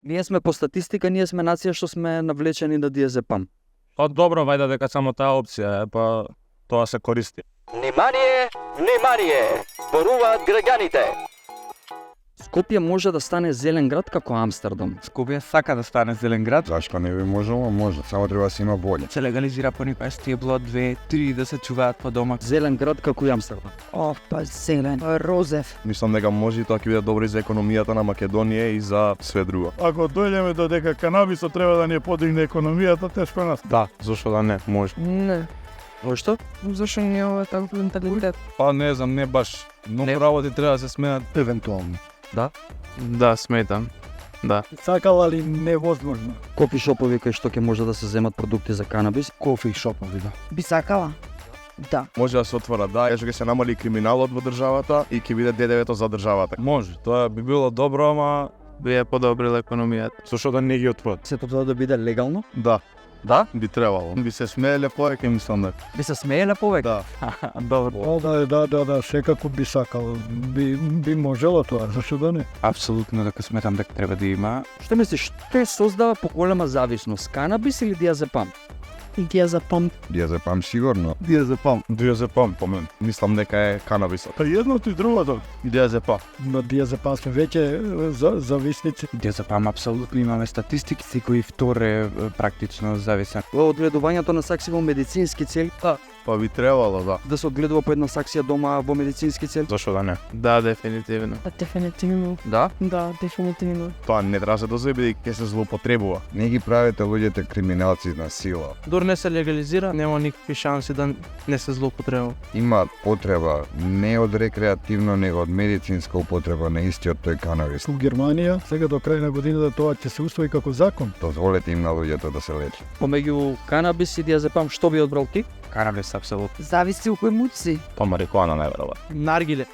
Ние сме по статистика, ние сме нација што сме навлечени на диазепам. Па добро, вајде дека само таа опција е, па тоа се користи. Внимание, внимание! Зборуваат граѓаните. Скопје може да стане зелен град како Амстердам. Скопје сака да стане зелен град. Зашто не би можело? Може, само треба да се има волја. Се легализира по некоја стебло, 2-3 да се чуваат по дома. Зелен град како и Амстердам. О, па зелен, розев. Мислам дека може и тоа ќе биде добро и за економијата на Македонија и за све друго. Ако дојдеме до дека канабисот треба да ни подигне економијата, тешко нас. Да, зашто да не, може. Не, Зошто? зашо не е ова таков менталитет? Па не знам, не баш. Многу работи треба да се сменат. Евентуално. Да, сметам. Да. Сакала ли невозможно? Кофи шопови кај што ќе може да се земат продукти за канабис. Кофи шопови, да. Би сакала? Да. Може да се отвора, да, ќе се намали криминалот во државата и ќе биде ДДВ-то за државата. Може, тоа би било добро, ама Би ја подобрила економијата. зашо да не ги отворат? Сето тоа да биде легално. Да, Да? би требало. Би се смееле повеќе, мислам дека. Би се смееле повеќе. Да. Добро. Да, секако би сакал. Би можело тоа, зашо да не? Апсолутно дека сметам дека треба да има. Што мислиш, што создава поголема зависност, канабис или диазепам? Диазепам. Диазепам сигурно. Диазепам, по мен. Мислам дека е канабисот. Па едното и другото. Диазепам. На диазепам сме веќе зависници. Диазепам апсолутно имаме статистики, секој втор е практично зависен. Во одгледувањето на сакси во медицински цели, Па би требало, да. да се одгледува по една саксија дома во медицински цели. Зашо да не? Да, дефинитивно. Дефинитивно. Да? Да, дефинитивно. Тоа не треба да се дозволи бидејќи ќе се злоупотребува. Не ги правите луѓето криминалци на сила. Дур не се легализира, нема никакви шанси да не се злоупотреба. Има потреба не од рекреативно, него од медицинска употреба на истиот тој канабис. У Германија, сега до крај на годината тоа ќе се усвои како закон. Дозволете им на луѓето да се лечат. Помеѓу канабис и диазепам, што би одбрал ти? Канабис апсолутно. Зависи у кој муд си. Па марихуана најверојатно. Наргиле.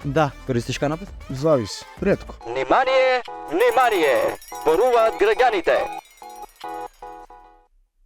Да. Користиш канабис? Зависи. Ретко. Внимание, внимание! Зборуваат граѓаните.